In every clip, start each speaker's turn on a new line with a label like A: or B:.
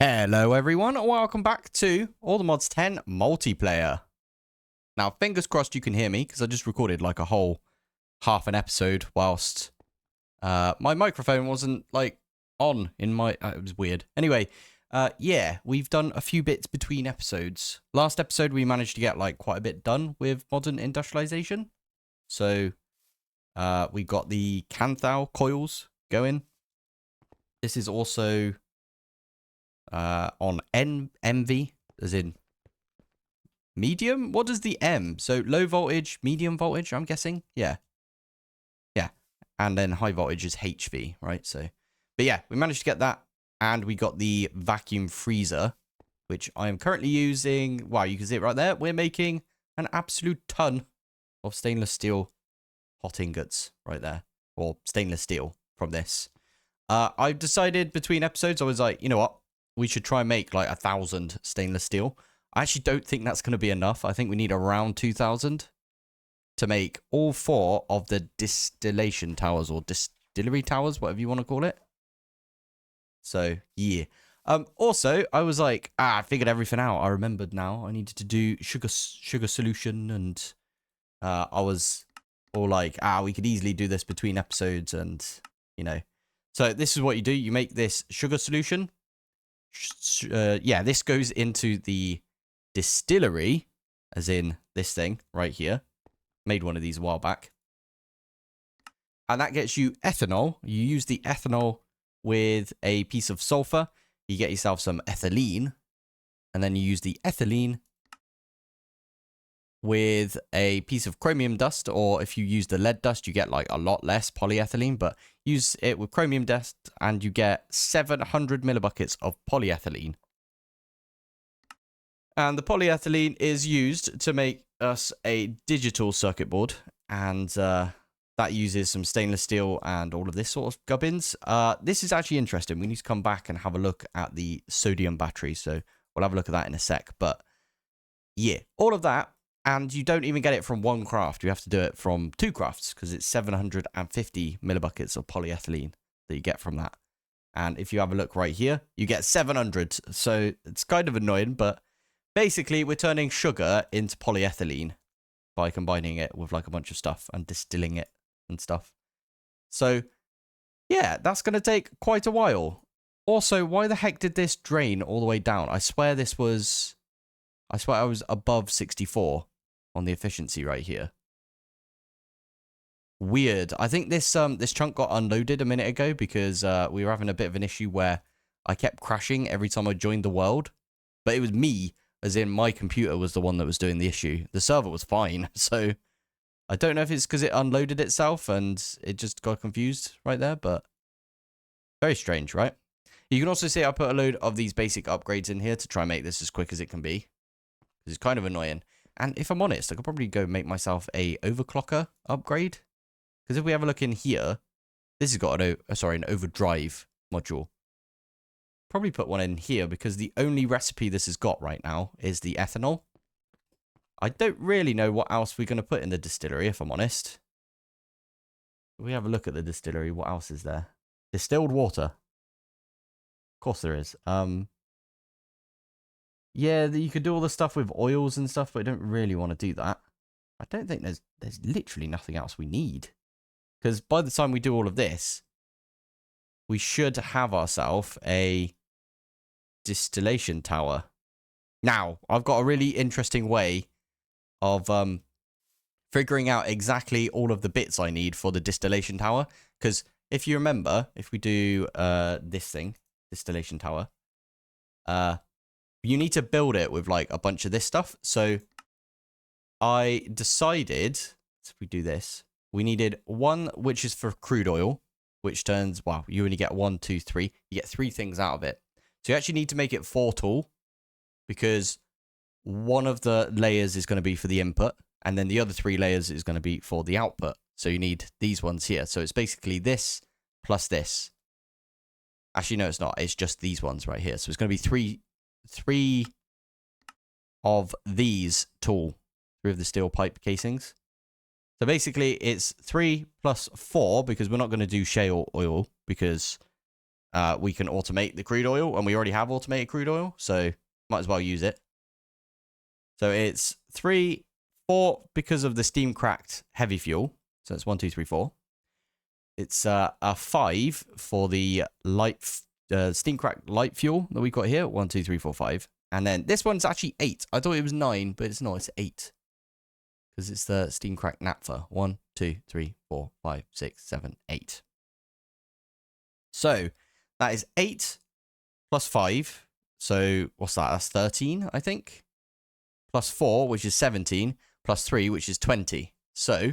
A: Hello everyone, and welcome back to All the Mods 10 multiplayer. Now, fingers crossed you can hear me, because I just recorded like a whole half an episode whilst my microphone wasn't like on in my... it was weird. Anyway, yeah, we've done a few bits between episodes. Last episode we managed to get like quite a bit done with modern industrialization. So, we got the Canthal coils going. This is also... on MV, as in medium? What does the M? So low voltage, medium voltage, I'm guessing? Yeah. Yeah. And then high voltage is HV, right? So, but yeah, we managed to get that. And we got the vacuum freezer, which I am currently using. Wow, you can see it right there. We're making an absolute ton of stainless steel hot ingots right there. Or stainless steel from this. I've decided between episodes, I was like, you know what? We should try and make like 1,000 stainless steel. I actually don't think that's going to be enough. I think we need around 2,000 to make all 4 of the distillation towers or distillery towers, whatever you want to call it. So, yeah. Also, I was like, I figured everything out. I remembered now. I needed to do sugar solution, and I was all like, we could easily do this between episodes, and, you know. So, this is what you do. You make this sugar solution. Yeah, this goes into the distillery, as in this thing right here. Made one of these a while back. And that gets you ethanol. You use the ethanol with a piece of sulfur. You get yourself some ethylene. And then you use the ethylene with a piece of chromium dust. Or if you use the lead dust, you get like a lot less polyethylene. But use it with chromium dust and you get 700 millibuckets of polyethylene. And the polyethylene is used to make us a digital circuit board. And that uses some stainless steel and all of this sort of gubbins. This is actually interesting. We need to come back and have a look at the sodium battery. So we'll have a look at that in a sec. But yeah, all of that. And you don't even get it from one craft. You have to do it from 2 crafts because it's 750 millibuckets of polyethylene that you get from that. And if you have a look right here, you get 700. So it's kind of annoying, but basically we're turning sugar into polyethylene by combining it with like a bunch of stuff and distilling it and stuff. So yeah, that's going to take quite a while. Also, why the heck did this drain all the way down? I swear I was above 64 on the efficiency right here. Weird. I think this chunk got unloaded a minute ago because we were having a bit of an issue where I kept crashing every time I joined the world. But it was me, as in my computer was the one that was doing the issue. The server was fine. So I don't know if it's because it unloaded itself and it just got confused right there. But very strange, right? You can also see I put a load of these basic upgrades in here to try and make this as quick as it can be. It's kind of annoying. And if I'm honest, I could probably go make myself a overclocker upgrade. Because if we have a look in here, this has got an overdrive module. Probably put one in here because the only recipe this has got right now is the ethanol. I don't really know what else we're going to put in the distillery, if I'm honest. If we have a look at the distillery, what else is there? Distilled water. Of course there is. Yeah, you could do all the stuff with oils and stuff, but I don't really want to do that. I don't think there's literally nothing else we need. Because by the time we do all of this, we should have ourselves a distillation tower. Now, I've got a really interesting way of figuring out exactly all of the bits I need for the distillation tower. Because if you remember, if we do this thing, distillation tower, you need to build it with like a bunch of this stuff. So I decided, if we do this, we needed one which is for crude oil, which turns, wow, you only get 1, 2, 3. You get 3 things out of it. So you actually need to make it 4 tall because one of the layers is going to be for the input and then the other 3 layers is going to be for the output. So you need these ones here. So it's basically this plus this. Actually, no, it's not. It's just these ones right here. So it's going to be 3 of these tall, 3 of the steel pipe casings. So basically it's 3 plus 4 because we're not going to do shale oil because we can automate the crude oil, and we already have automated crude oil, so might as well use it. So it's 3, 4 because of the steam cracked heavy fuel. So it's 1, 2, 3, 4. It's a 5 for the light steam cracked light fuel that we've got here. 1, 2, 3, 4, 5. And then this one's actually 8. I thought it was 9, but it's not. It's 8 because it's the steam cracked naphtha. 1, 2, 3, 4, 5, 6, 7, 8. So that is 8 plus 5. So what's that? That's 13, I think. Plus 4, which is 17. Plus 3, which is 20. So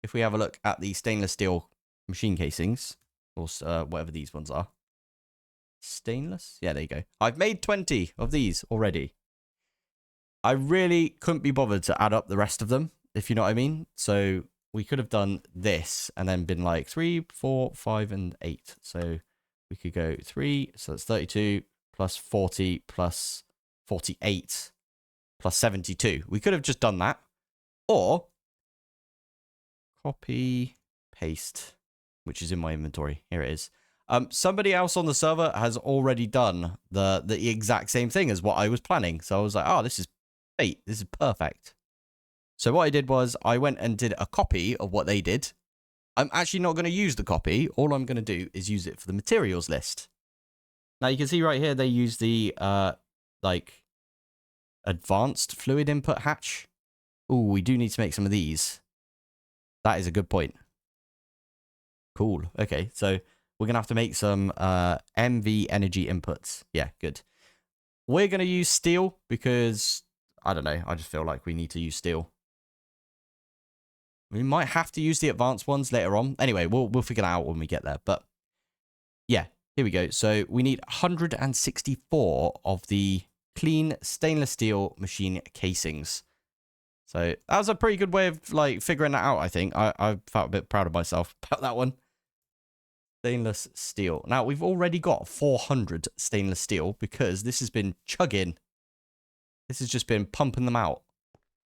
A: if we have a look at the stainless steel machine casings, or whatever these ones are. Stainless? Yeah, there you go. I've made 20 of these already. I really couldn't be bothered to add up the rest of them, if you know what I mean. So we could have done this and then been like 3, 4, 5, and 8. So we could go 3, so that's 32, plus 40, plus 48, plus 72. We could have just done that. Or copy, paste, which is in my inventory. Here it is. Somebody else on the server has already done the exact same thing as what I was planning. So I was like, oh, this is fate. This is perfect. So what I did was I went and did a copy of what they did. I'm actually not going to use the copy. All I'm going to do is use it for the materials list. Now you can see right here, they use the, like, advanced fluid input hatch. Ooh, we do need to make some of these. That is a good point. Cool. Okay, so we're going to have to make some MV energy inputs. Yeah, good. We're going to use steel because, I don't know, I just feel like we need to use steel. We might have to use the advanced ones later on. Anyway, we'll figure that out when we get there. But yeah, here we go. So we need 164 of the clean stainless steel machine casings. So that was a pretty good way of like figuring that out, I think. I felt a bit proud of myself about that one. Stainless steel. Now, we've already got 400 stainless steel because this has been chugging. This has just been pumping them out.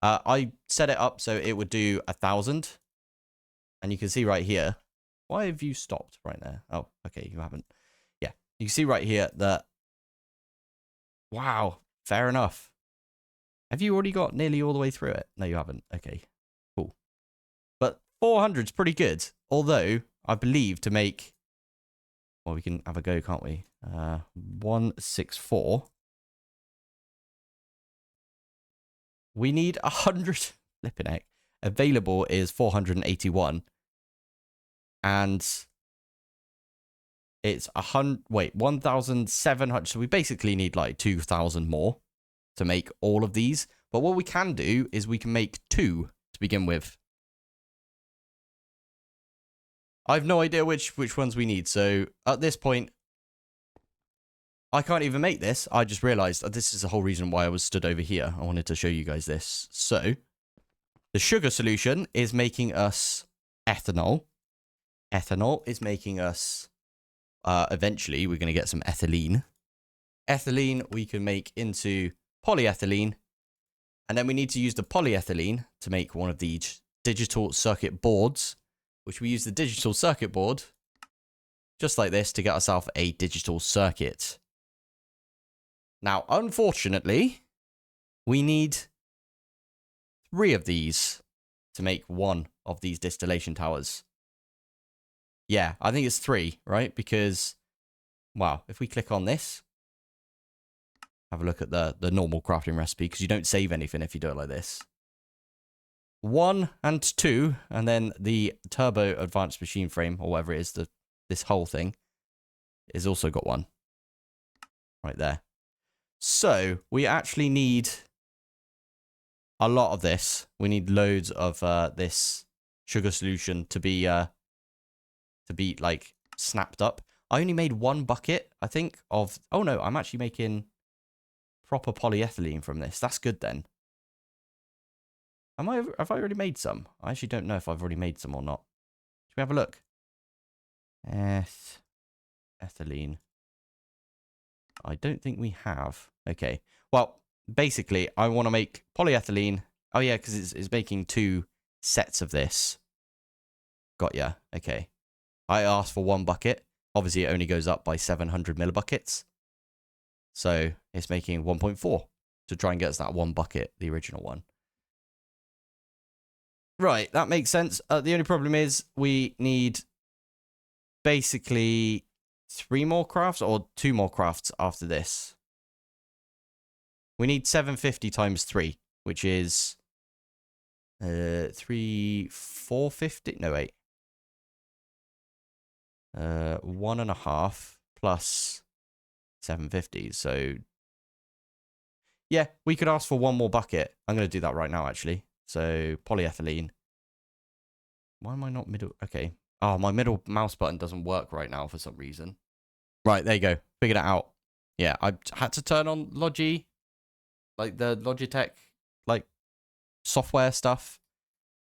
A: I set it up so it would do 1,000. And you can see right here. Why have you stopped right there? Oh, okay, you haven't. Yeah, you can see right here that... Wow, fair enough. Have you already got nearly all the way through it? No, you haven't. Okay, cool. But 400 is pretty good. Although, I believe to make... Well, we can have a go, can't we? 164. We need 100. Flipping heck. Available is 481. And it's 1,700. So we basically need like 2,000 more to make all of these. But what we can do is we can make 2 to begin with. I have no idea which ones we need. So at this point, I can't even make this. I just realized that this is the whole reason why I was stood over here. I wanted to show you guys this. So the sugar solution is making us ethanol. Ethanol is making us, eventually, we're going to get some ethylene. Ethylene we can make into polyethylene. And then we need to use the polyethylene to make one of the digital circuit boards, which we use the digital circuit board, just like this, to get ourselves a digital circuit. Now, unfortunately, we need 3 of these to make one of these distillation towers. Yeah, I think it's 3, right? Because, wow, if we click on this, have a look at the normal crafting recipe, because you don't save anything if you do it like this. 1 and 2, and then the turbo advanced machine frame, or whatever it is, this whole thing, is also got 1. Right there. So, we actually need a lot of this. We need loads of this sugar solution to be like snapped up. I only made 1 bucket, I think, of... Oh no, I'm actually making proper polyethylene from this. That's good then. Have I already made some? I actually don't know if I've already made some or not. Should we have a look? Ethylene. I don't think we have. Okay. Well, basically, I want to make polyethylene. Oh, yeah, because it's making 2 sets of this. Got ya. Okay. I asked for 1 bucket. Obviously, it only goes up by 700 millibuckets. So it's making 1.4 to try and get us that 1 bucket, the original one. Right, that makes sense. The only problem is we need basically 3 more crafts or 2 more crafts after this. We need 750 times 3, which is 450. No, wait. 1.5 plus 750. So yeah, we could ask for 1 more bucket. I'm going to do that right now, actually. So polyethylene. Why am I not middle? Okay. Oh, my middle mouse button doesn't work right now for some reason. Right, there you go. Figured it out. Yeah, I had to turn on Logi, like the Logitech, like software stuff.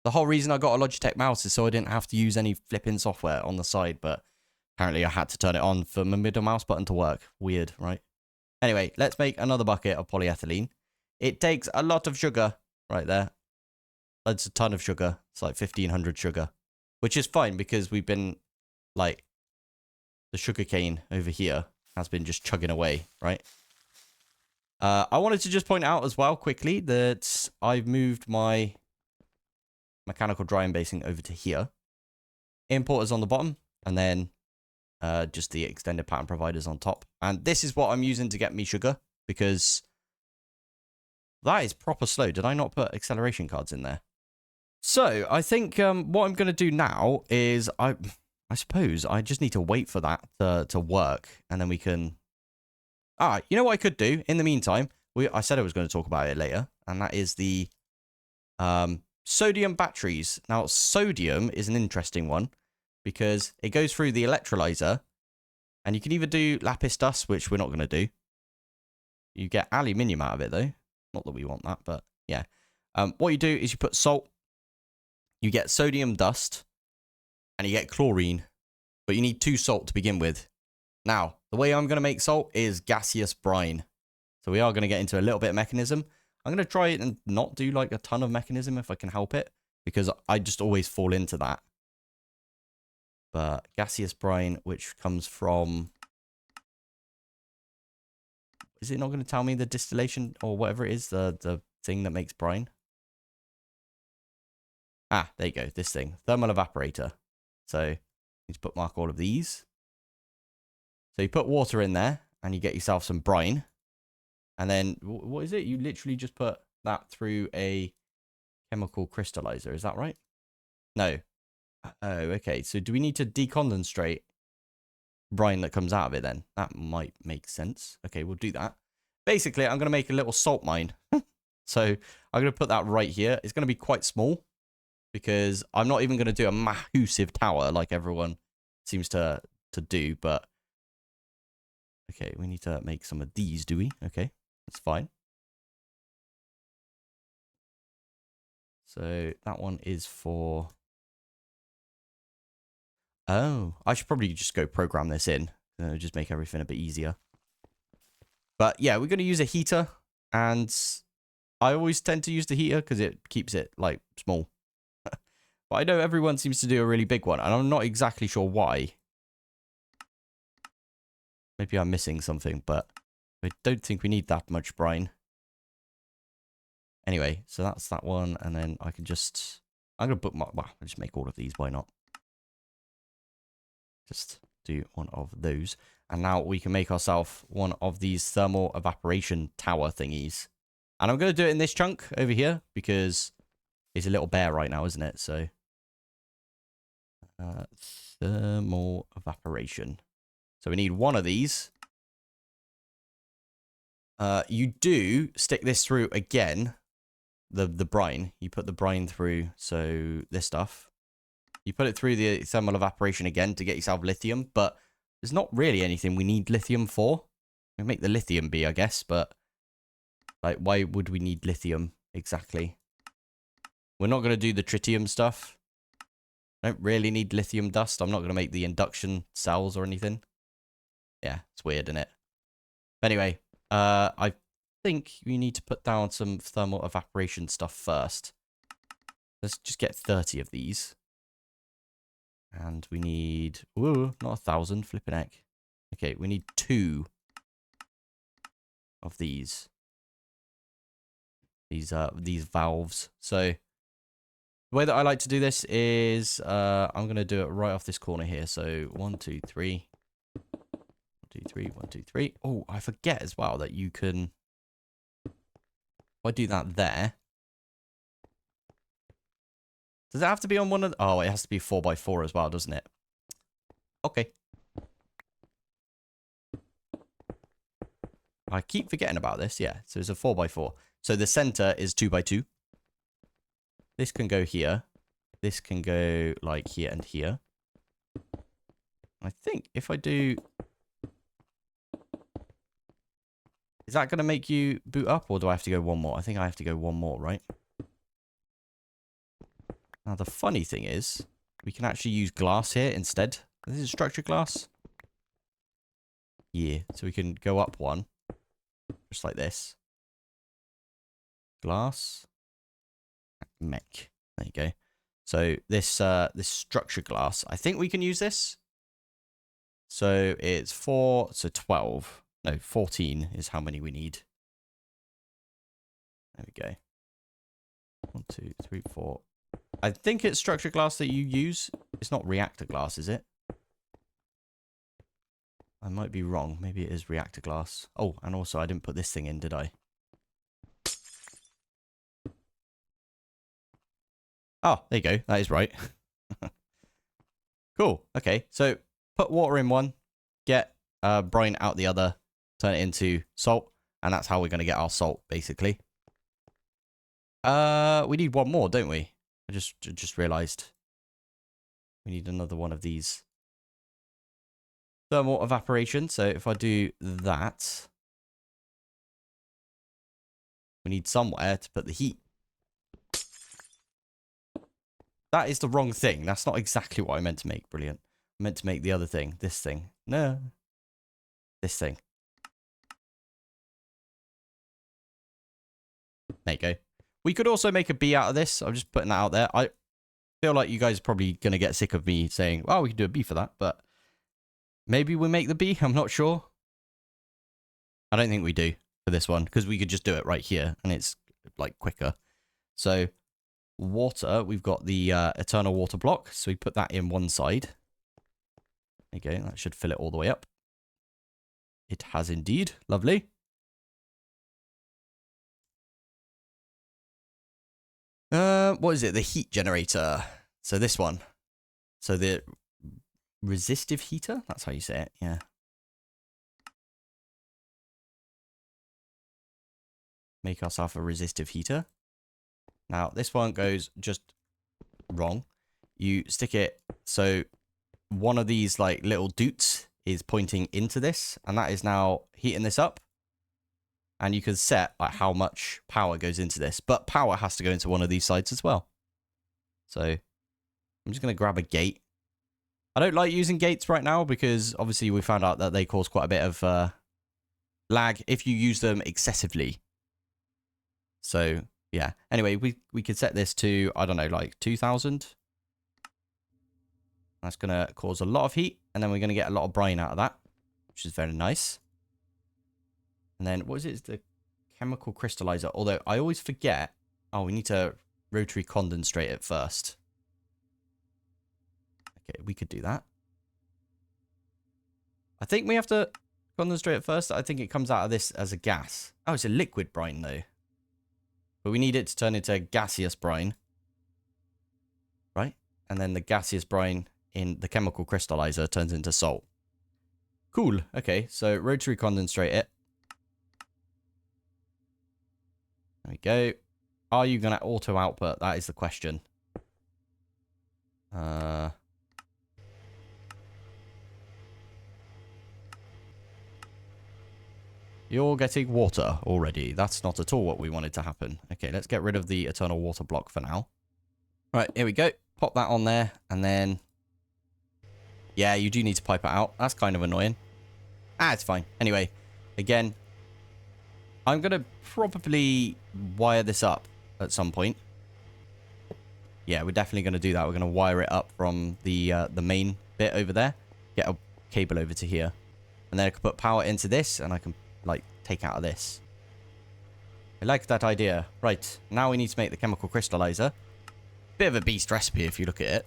A: The whole reason I got a Logitech mouse is so I didn't have to use any flipping software on the side, but apparently I had to turn it on for my middle mouse button to work. Weird, right? Anyway, let's make another bucket of polyethylene. It takes a lot of sugar right there. That's a ton of sugar. It's like 1,500 sugar, which is fine because we've been like the sugar cane over here has been just chugging away, right? I wanted to just point out as well quickly that I've moved my mechanical drying basin over to here. Importers on the bottom, and then just the extended pattern providers on top. And this is what I'm using to get me sugar, because that is proper slow. Did I not put acceleration cards in there? So I think what I'm going to do now is I suppose I just need to wait for that to work, and then we can... you know what I could do in the meantime? I said I was going to talk about it later, and that is the sodium batteries. Now, sodium is an interesting one because it goes through the electrolyzer, and you can either do lapis dust, which we're not going to do. You get aluminium out of it, though. Not that we want that, but yeah. What you do is you put salt, you get sodium dust, and you get chlorine, but you need 2 salt to begin with. Now, the way I'm going to make salt is gaseous brine. So we are going to get into a little bit of mechanism. I'm going to try it and not do like a ton of mechanism if I can help it, because I just always fall into that. But gaseous brine, which comes from... Is it not going to tell me the distillation or whatever it is, the thing that makes brine? Ah, there you go, this thing. Thermal evaporator. So, you need to bookmark all of these. So you put water in there, and you get yourself some brine. And then, what is it? You literally just put that through a chemical crystallizer. Is that right? No. Oh, okay. So do we need to deconcentrate brine that comes out of it then? That might make sense. Okay, we'll do that. Basically, I'm going to make a little salt mine. So I'm going to put that right here. It's going to be quite small because I'm not even going to do a massive tower like everyone seems to do. But okay, we need to make some of these, do we? Okay, that's fine. So that one is for... Oh, I should probably just go program this in. Just make everything a bit easier. But yeah, we're going to use a heater. And I always tend to use the heater because it keeps it, like, small. But I know everyone seems to do a really big one. And I'm not exactly sure why. Maybe I'm missing something, but I don't think we need that much brine. Anyway, so that's that one. And then I can just... I'm going to bookmark... Well, I'll just make all of these. Why not? Just do one of those. And now we can make ourselves one of these thermal evaporation tower thingies. And I'm going to do it in this chunk over here because it's a little bare right now, isn't it? So, thermal evaporation. So we need one of these. You do stick this through again, the brine. You put the brine through, so this stuff. You put it through the thermal evaporation again to get yourself lithium, but there's not really anything we need lithium for. We make the lithium be, I guess, but like, why would we need lithium exactly? We're not going to do the tritium stuff. Don't really need lithium dust. I'm not going to make the induction cells or anything. Yeah, it's weird, isn't it? But anyway, I think we need to put down some thermal evaporation stuff first. Let's just get 30 of these. And we need... Ooh, not 1,000. Flipping heck. Okay, we need 2 of these. These valves. So the way that I like to do this is I'm going to do it right off this corner here. So 1, 2, 3. 1, 2, 3. 1, 2, 3. Oh, I forget as well that you can... If I do that there... Does it have to be on one of... Oh, it has to be 4x4 as well, doesn't it? Okay. I keep forgetting about this. Yeah, so it's a 4x4. So the center is 2x2. This can go here. This can go like here and here. I think if I do... Is that going to make you boot up, or do I have to go one more? I think I have to go one more, right? Now, the funny thing is, we can actually use glass here instead. This is structured glass. Yeah, so we can go up one. Just like this. Glass. Mech. There you go. So this this structured glass, I think we can use this. So it's 4, so 12. No, 14 is how many we need. There we go. 1, 2, 3, 4. I think it's structured glass that you use. It's not reactor glass, is it? I might be wrong. Maybe it is reactor glass. Oh, and also I didn't put this thing in, did I? Oh, there you go. That is right. Cool. Okay, so put water in one, get brine out the other, turn it into salt, and that's how we're going to get our salt, basically. We need one more, don't we? I just realized we need another one of these. Thermal evaporation. So if I do that, we need somewhere to put the heat. That is the wrong thing. That's not exactly what I meant to make. Brilliant. I meant to make the other thing. This thing. No. This thing. There you go. We could also make a bee out of this. I'm just putting that out there. I feel like you guys are probably going to get sick of me saying, well, we can do a bee for that. But maybe we make the bee. I'm not sure. I don't think we do for this one, because we could just do it right here and it's like quicker. So water, we've got the eternal water block. So we put that in one side. There you go. That should fill it all the way up. It has indeed. Lovely. What is it? The heat generator. So this one. So the resistive heater. That's how you say it. Yeah. Make ourselves a resistive heater. Now, this one goes just wrong. You stick it, so one of these like little doots is pointing into this, and that is now heating this up. And you can set like how much power goes into this, but power has to go into one of these sides as well. So I'm just going to grab a gate. I don't like using gates right now because obviously we found out that they cause quite a bit of lag if you use them excessively. So yeah. Anyway, we could set this to, I don't know, like 2,000. That's going to cause a lot of heat, and then we're going to get a lot of brine out of that, which is very nice. And then, what is it? It's the chemical crystallizer. Although, I always forget. Oh, we need to rotary condenstrate it first. Okay, we could do that. I think we have to condenstrate it first. I think it comes out of this as a gas. Oh, it's a liquid brine, though. But we need it to turn into gaseous brine. Right? And then the gaseous brine in the chemical crystallizer turns into salt. Cool. Okay, so rotary condenstrate it. There we go. Are you going to auto output? That is the question. You're getting water already. That's not at all what we wanted to happen. Okay, let's get rid of the eternal water block for now. Right, here we go. Pop that on there, and then... Yeah, you do need to pipe it out. That's kind of annoying. It's fine. Anyway, again, I'm going to probably wire this up at some point. Yeah, we're definitely going to do that. We're going to wire it up from the main bit over there. Get a cable over to here. And then I can put power into this, and I can, like, take out of this. I like that idea. Right, now we need to make the chemical crystallizer. Bit of a beast recipe if you look at it.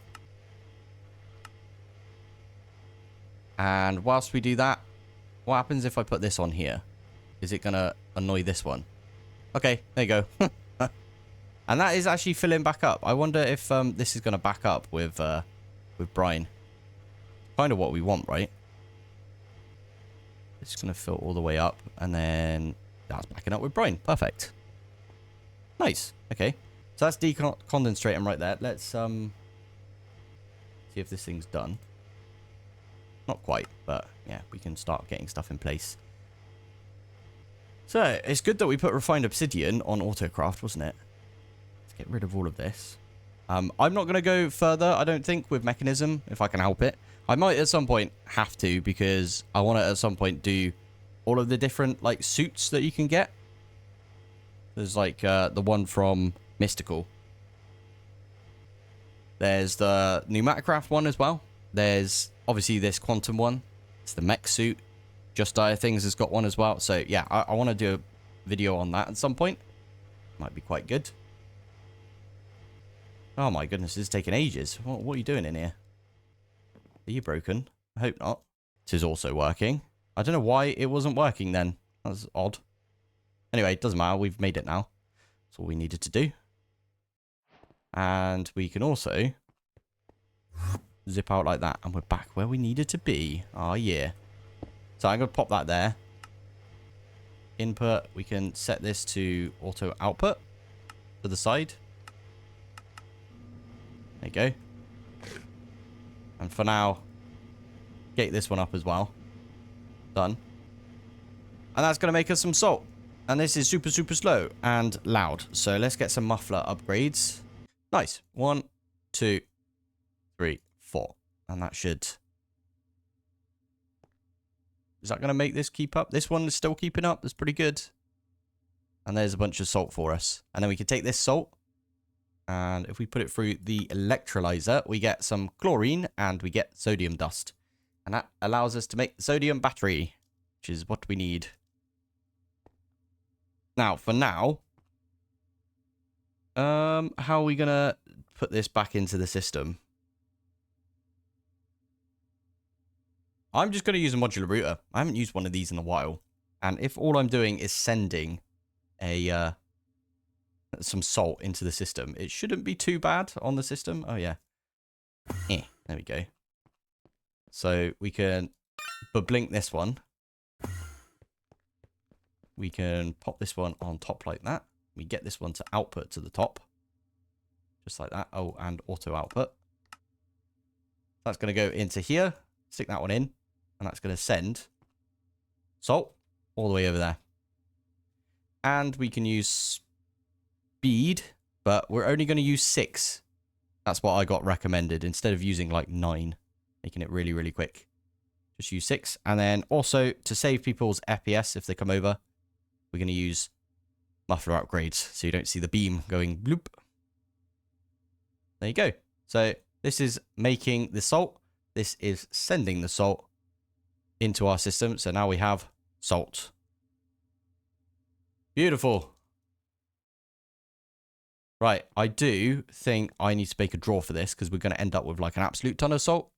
A: And whilst we do that, what happens if I put this on here? Is it going to annoy this one? Okay, there you go. And that is actually filling back up. I wonder if this is going to back up with brine. Kind of what we want, right? It's going to fill all the way up, and then that's backing up with brine. Perfect. Nice. Okay. So that's decondenstrating right there. Let's see if this thing's done. Not quite, but yeah, we can start getting stuff in place. So it's good that we put refined obsidian on autocraft, wasn't it? Let's get rid of all of this. I'm not going to go further, I don't think, with mechanism, if I can help it. I might at some point have to, because I want to at some point do all of the different, like, suits that you can get. There's, like, the one from Mystical. There's the new Minecraft one as well. There's, obviously, this Quantum one. It's the mech suit. Just Dire Things has got one as well. So, yeah, I want to do a video on that at some point. Might be quite good. Oh, my goodness, this is taking ages. What are you doing in here? Are you broken? I hope not. This is also working. I don't know why it wasn't working then. That's odd. Anyway, it doesn't matter. We've made it now. That's all we needed to do. And we can also zip out like that. And we're back where we needed to be. Oh, yeah. So I'm going to pop that there. Input. We can set this to auto output to the side. There you go. And for now, get this one up as well. Done. And that's going to make us some salt. And this is super, super slow and loud. So let's get some muffler upgrades. Nice. 1, 2, 3, 4. And that should... Is that going to make this keep up? This one is still keeping up. That's pretty good. And there's a bunch of salt for us. And then we can take this salt. And if we put it through the electrolyzer, we get some chlorine and we get sodium dust. And that allows us to make the sodium battery, which is what we need. Now, for now, how are we going to put this back into the system? I'm just going to use a modular router. I haven't used one of these in a while. And if all I'm doing is sending some salt into the system, it shouldn't be too bad on the system. Oh, yeah. There we go. So we can blink this one. We can pop this one on top like that. We get this one to output to the top. Just like that. Oh, and auto output. That's going to go into here. Stick that one in. And that's going to send salt all the way over there. And we can use speed, but we're only going to use 6. That's what I got recommended instead of using like 9, making it really, really quick. Just use 6. And then also to save people's FPS if they come over, we're going to use muffler upgrades so you don't see the beam going bloop. There you go. So this is making the salt. This is sending the salt into our system. So now we have salt. Beautiful. Right, I do think I need to make a drawer for this because we're going to end up with like an absolute ton of salt.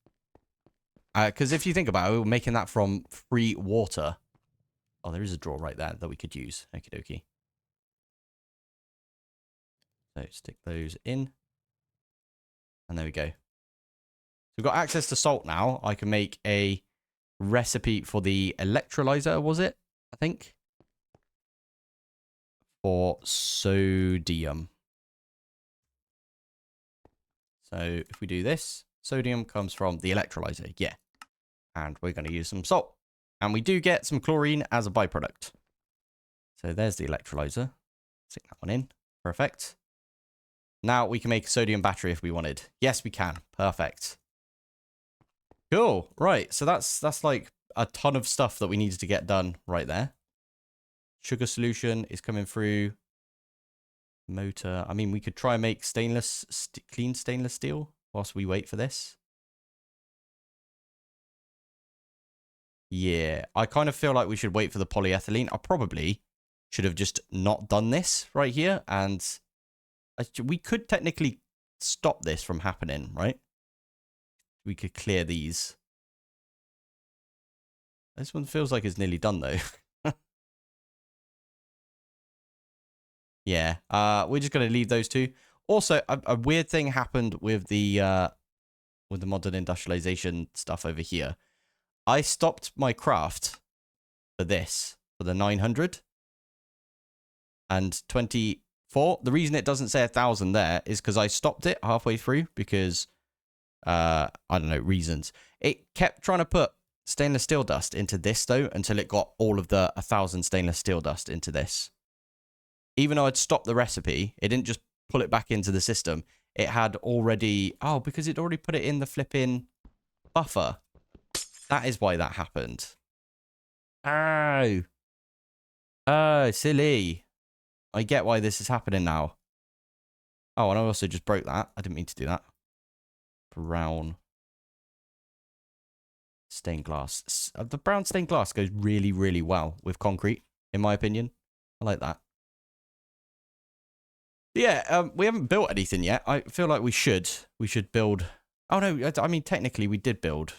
A: Because if you think about it, we're making that from free water. Oh, there is a drawer right there that we could use. Okie dokie. So stick those in. And there we go. So we've got access to salt now. I can make a recipe for the electrolyzer, was it? I think. For sodium. So if we do this, sodium comes from the electrolyzer. Yeah. And we're going to use some salt. And we do get some chlorine as a byproduct. So there's the electrolyzer. Stick that one in. Perfect. Now we can make a sodium battery if we wanted. Yes, we can. Perfect. Cool. Right. So that's like a ton of stuff that we needed to get done right there. Sugar solution is coming through. Motor. I mean, we could try and make clean stainless steel whilst we wait for this. Yeah, I kind of feel like we should wait for the polyethylene. I probably should have just not done this right here. And we could technically stop this from happening, right? We could clear these. This one feels like it's nearly done, though. Yeah, we're just going to leave those two. Also, a weird thing happened with the modern industrialization stuff over here. I stopped my craft for this, for the 900 and 24. The reason it doesn't say 1,000 there is because I stopped it halfway through because, I don't know, reasons. It kept trying to put stainless steel dust into this, though, until it got all of the 1,000 stainless steel dust into this. Even though I'd stopped the recipe, it didn't just pull it back into the system. It had already... Oh, because it already put it in the flipping buffer. That is why that happened. Oh. Oh, silly. I get why this is happening now. Oh, and I also just broke that. I didn't mean to do that. Brown stained glass. The brown stained glass goes really, really well with concrete, in my opinion. I like that. Yeah, we haven't built anything yet. I feel like we should. We should build... Oh, no, I mean, technically, we did build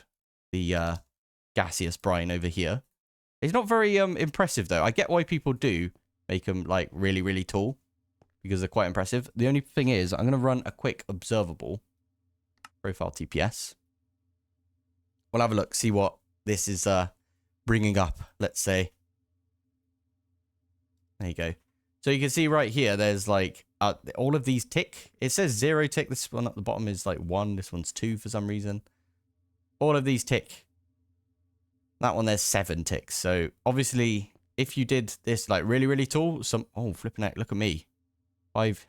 A: the gaseous brine over here. It's not very impressive, though. I get why people do make them, like, really, really tall. Because they're quite impressive. The only thing is, I'm going to run a quick observable. Profile TPS. We'll have a look, see what this is bringing up, let's say. There you go. So you can see right here, there's like all of these tick. It says 0 tick. This one at the bottom is like 1. This one's 2 for some reason. All of these tick. That one, there's 7 ticks. So obviously, if you did this like really, really tall, oh, flipping heck, look at me. 5,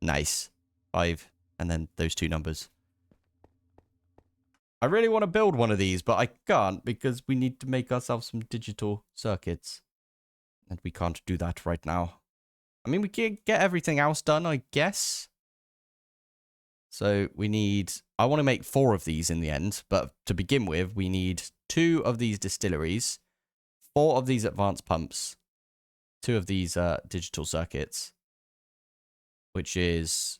A: nice. 5, and then those 2 numbers. I really want to build one of these, but I can't because we need to make ourselves some digital circuits. And we can't do that right now. I mean, we can get everything else done, I guess. So we need... I want to make 4 of these in the end. But to begin with, we need 2 of these distilleries, 4 of these advanced pumps, 2 of these digital circuits, which is...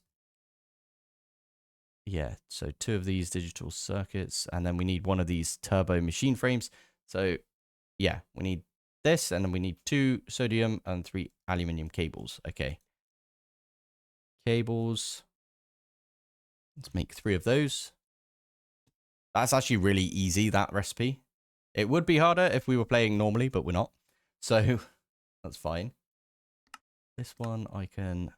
A: Yeah, so 2 of these digital circuits, and then we need 1 of these turbo machine frames. So, yeah, we need this, and then we need 2 sodium and 3 aluminium cables. Okay. Cables. Let's make 3 of those. That's actually really easy, that recipe. It would be harder if we were playing normally, but we're not. So, that's fine. This one I can...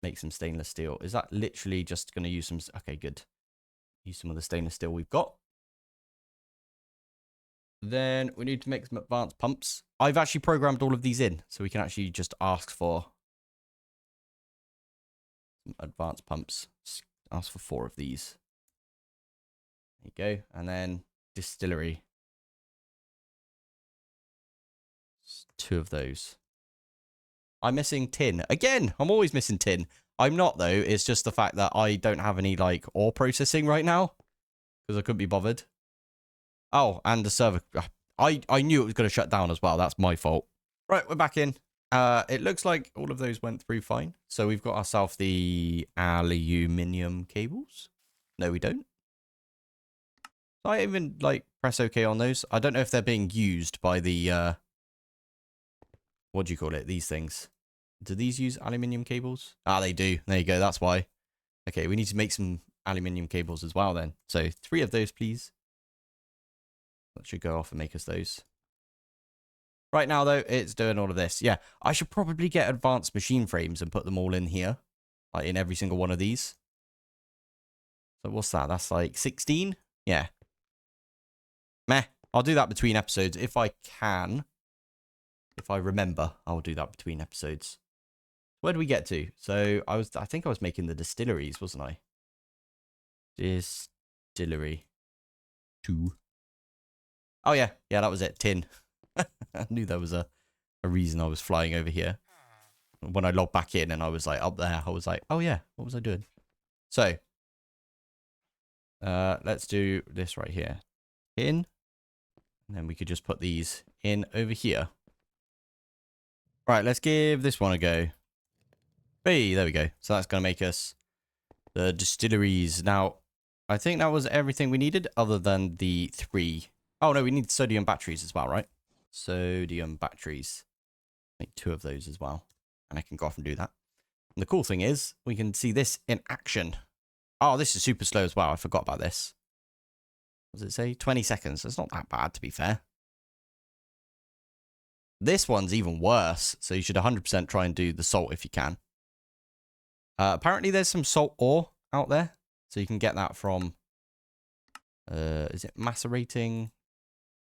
A: make some stainless steel. Is that literally just going to use some... Okay, good. Use some of the stainless steel we've got. Then we need to make some advanced pumps. I've actually programmed all of these in, so we can actually just ask for some advanced pumps. Ask for 4 of these. There you go. And then distillery. 2 of those. I'm missing tin. Again, I'm always missing tin. I'm not, though. It's just the fact that I don't have any, like, ore processing right now. Because I couldn't be bothered. Oh, and the server... I knew it was going to shut down as well. That's my fault. Right, we're back in. It looks like all of those went through fine. So we've got ourselves the aluminium cables. No, we don't. I even, like, press OK on those. I don't know if they're being used by the... what do you call it? These things. Do these use aluminium cables? Ah, they do. There you go. That's why. Okay, we need to make some aluminium cables as well then. So 3 of those, please. That should go off and make us those. Right now, though, it's doing all of this. Yeah, I should probably get advanced machine frames and put them all in here. Like in every single one of these. So what's that? That's like 16? Yeah. Meh. I'll do that between episodes if I can. If I remember, I'll do that between episodes. Where do we get to? So I think I was making the distilleries, wasn't I? Distillery 2. Oh yeah, that was it. Tin. I knew there was a reason I was flying over here. when I logged back in and I was like up there, I was like, oh yeah, what was I doing? So, let's do this right here. In, and then we could just put these in over here. Right, let's give this one a go. Hey, there we go. So that's going to make us the distilleries. Now, I think that was everything we needed other than the 3. Oh, no, we need sodium batteries as well, right? Sodium batteries. Make 2 of those as well. And I can go off and do that. And the cool thing is, we can see this in action. Oh, this is super slow as well. I forgot about this. What does it say? 20 seconds. That's not that bad, to be fair. This one's even worse. So you should 100% try and do the salt if you can. Apparently there's some salt ore out there. So you can get that from... is it macerating?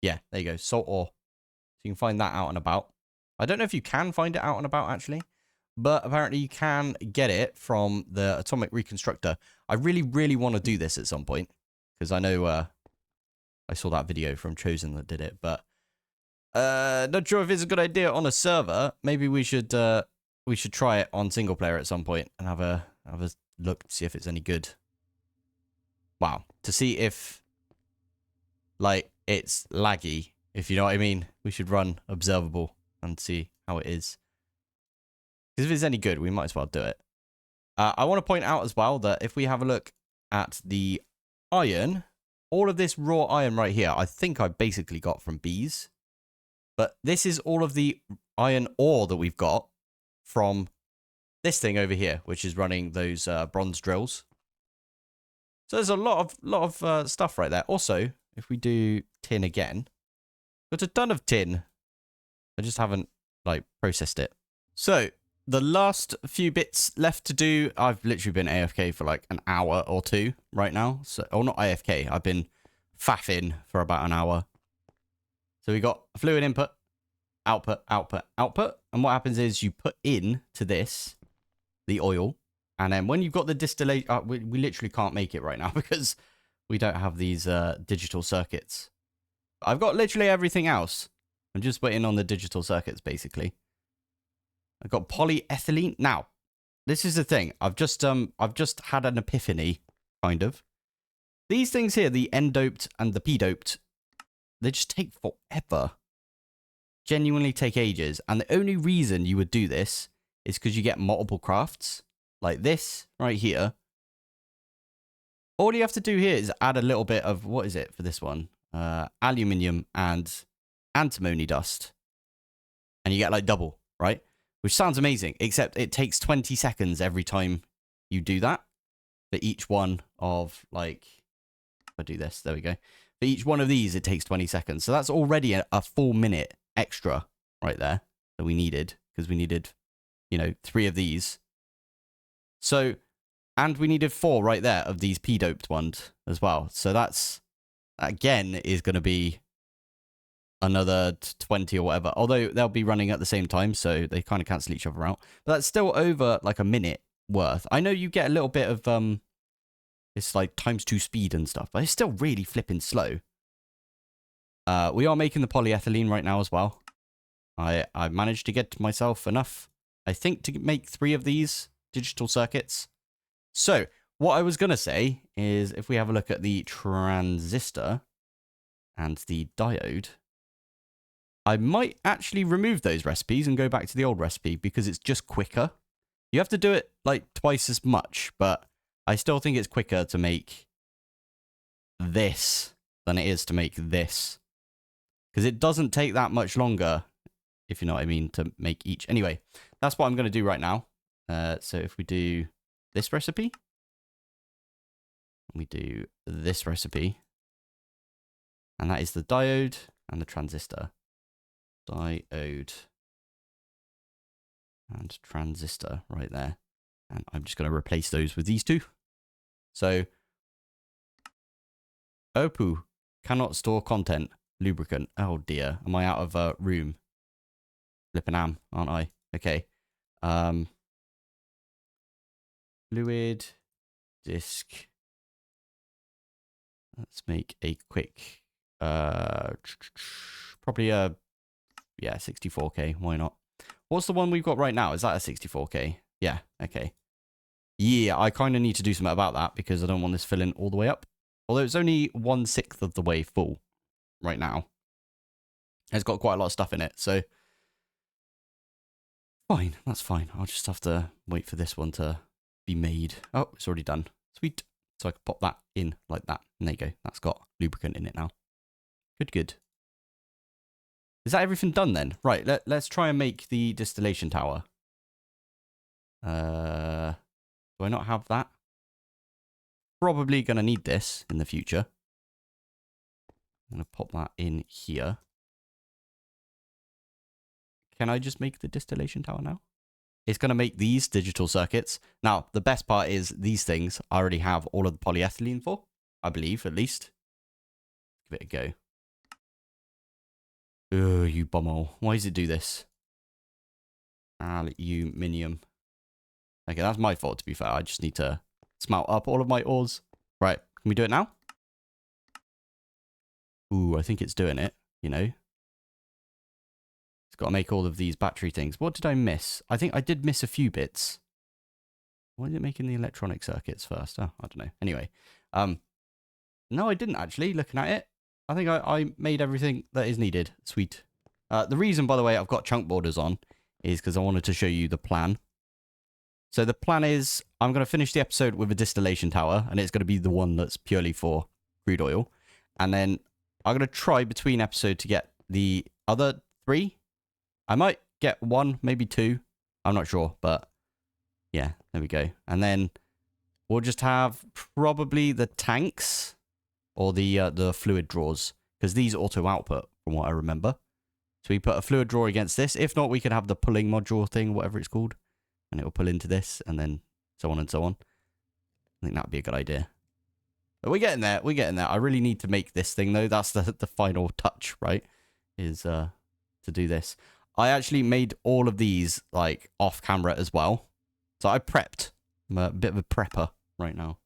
A: Yeah, there you go. Salt ore. So you can find that out and about. I don't know if you can find it out and about, actually. But apparently you can get it from the atomic reconstructor. I really, really want to do this at some point. Because I know I saw that video from Chosen that did it. But not sure if it's a good idea on a server. Maybe we should try it on single player at some point and have a look to see if it's any good. Wow. To see if, like, it's laggy, if you know what I mean. We should run observable and see how it is. Because if it's any good, we might as well do it. I want to point out as well that if we have a look at the iron, all of this raw iron right here, I think I basically got from bees. But this is all of the iron ore that we've got from this thing over here, which is running those bronze drills. So there's a lot of stuff right there. Also, if we do tin again, got a ton of tin. I just haven't like processed it. So the last few bits left to do, I've literally been AFK for like an hour or 2 right now. So, or not AFK, I've been faffing for about an hour. So we got a fluid input, output, output, output. And what happens is you put in to this, the oil. And then when you've got the distillation, we literally can't make it right now because we don't have these digital circuits. I've got literally everything else. I'm just waiting on the digital circuits, basically. I've got polyethylene. Now, this is the thing. I've just had an epiphany, kind of. These things here, the N-doped and the P-doped, they just take forever. Genuinely take ages. And the only reason you would do this is because you get multiple crafts. Like this right here. All you have to do here is add a little bit of, what is it for this one? Aluminium and antimony dust. And you get like double, right? Which sounds amazing, except it takes 20 seconds every time you do that. For each one of, like, if I do this, there we go. For each one of these, it takes 20 seconds. So that's already a full minute extra right there that we needed. Because we needed, you know, 3 of these. So, and we needed 4 right there of these P-doped ones as well. So that's, again, is going to be another 20 or whatever. Although they'll be running at the same time, so they kind of cancel each other out. But that's still over like a minute worth. I know you get a little bit of, it's like ×2 speed and stuff, but it's still really flipping slow. We are making the polyethylene right now as well. I managed to get myself enough, I think, to make 3 of these digital circuits. So what I was going to say is if we have a look at the transistor and the diode, I might actually remove those recipes and go back to the old recipe because it's just quicker. You have to do it like twice as much, but I still think it's quicker to make this than it is to make this. Because it doesn't take that much longer, if you know what I mean, to make each. Anyway, that's what I'm going to do right now. So if we do this recipe, we do this recipe, and that is the diode and the transistor. Diode and transistor right there. And I'm just going to replace those with these 2. So, Opoo cannot store content. Lubricant. Oh dear. Am I out of room? Flippin' am, aren't I? Okay. Fluid disk. Let's make a quick probably yeah, 64k, why not? What's the one we've got right now? Is that a 64k? Yeah, okay. Yeah, I kind of need to do something about that because I don't want this filling all the way up. Although it's only 1/6 of the way full right now. It's got quite a lot of stuff in it, so... Fine, that's fine. I'll just have to wait for this one to be made. Oh, it's already done. Sweet. So I can pop that in like that. And there you go. That's got lubricant in it now. Good, good. Is that everything done then? Right, let's try and make the distillation tower. Do I not have that? Probably going to need this in the future. I'm going to pop that in here. Can I just make the distillation tower now? It's going to make these digital circuits. Now, the best part is these things I already have all of the polyethylene for. I believe, at least. Give it a go. Oh, you bumhole. Why does it do this? Aluminium. Okay, that's my fault, to be fair. I just need to smelt up all of my ores. Right, can we do it now? Ooh, I think it's doing it, you know. It's got to make all of these battery things. What did I miss? I think I did miss a few bits. Why is it making the electronic circuits first? Oh, I don't know. Anyway, no, I didn't actually, looking at it. I think I made everything that is needed. Sweet. The reason, by the way, I've got chunk borders on is because I wanted to show you the plan. So the plan is I'm going to finish the episode with a distillation tower, and it's going to be the one that's purely for crude oil. And then I'm going to try between episode to get the other 3. I might get 1, maybe 2. I'm not sure, but yeah, there we go. And then we'll just have probably the tanks or the fluid drawers, because these auto output from what I remember. So we put a fluid drawer against this. If not, we could have the pulling module thing, whatever it's called. And it will pull into this, and then so on and so on. I think that would be a good idea. But we're getting there. We're getting there. I really need to make this thing, though. That's the final touch, right? Is to do this. I actually made all of these, like, off camera as well. So I prepped. I'm a bit of a prepper right now.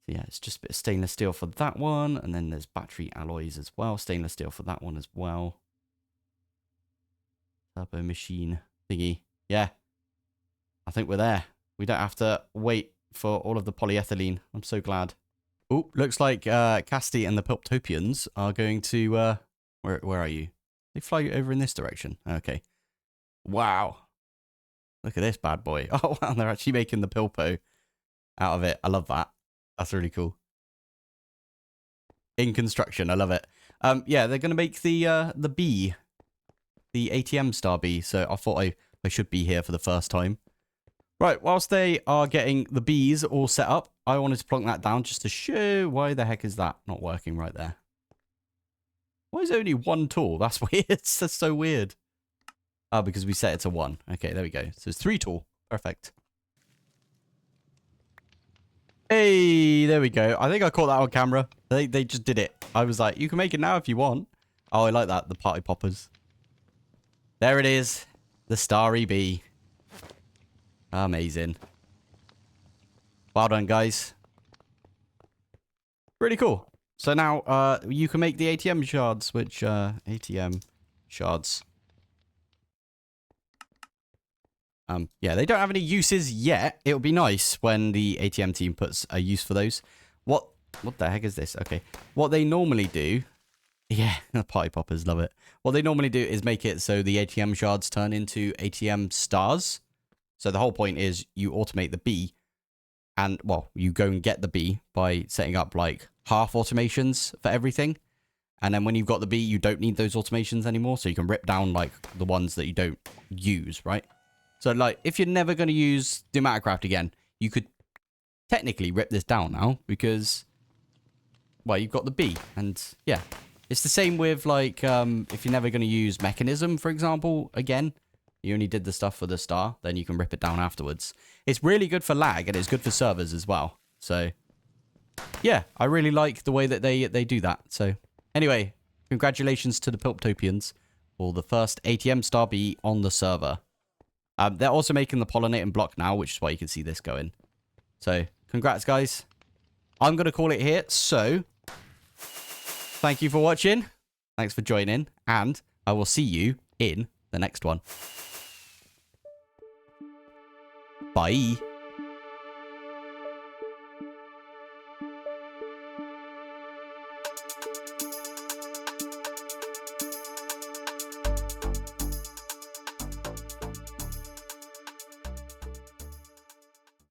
A: So yeah, it's just a bit of stainless steel for that one. And then there's battery alloys as well. Stainless steel for that one as well. Turbo machine thingy. Yeah. I think we're there. We don't have to wait for all of the polyethylene. I'm so glad. Oh, looks like Casti and the Pilpopians are going to... where are you? They fly over in this direction. Okay. Wow. Look at this bad boy. Oh, wow. They're actually making the Pilpoh out of it. I love that. That's really cool. In construction. I love it. Yeah, they're going to make the bee. The ATM star bee. So I thought I should be here for the first time. Right, whilst they are getting the bees all set up, I wanted to plonk that down just to show why the heck is that not working right there. Why is it only 1 tool? That's weird. That's so weird. Oh, because we set it to 1. Okay, there we go. So it's 3 tool. Perfect. Hey, there we go. I think I caught that on camera. They just did it. I was like, you can make it now if you want. Oh, I like that. The party poppers. There it is. The starry bee. Amazing. Well done, guys. Pretty cool. So now you can make the ATM shards, which ATM shards. Yeah, they don't have any uses yet. It would be nice when the ATM team puts a use for those. What the heck is this? Okay. What they normally do... Yeah, the party poppers love it. What they normally do is make it so the ATM shards turn into ATM stars. So the whole point is you automate the bee and, well, you go and get the bee by setting up like half automations for everything. And then when you've got the bee, you don't need those automations anymore. So you can rip down like the ones that you don't use, right? So like if you're never going to use NeoForge again, you could technically rip this down now because, well, you've got the bee. And yeah, it's the same with like if you're never going to use Mechanism, for example, again. You only did the stuff for the star, then you can rip it down afterwards. It's really good for lag, and it's good for servers as well. So, yeah, I really like the way that they do that. So, anyway, congratulations to the Pilpopians for the first ATM star bee on the server. They're also making the pollinating block now, which is why you can see this going. So, congrats, guys. I'm going to call it here. So, thank you for watching. Thanks for joining, and I will see you in the next one. Bye.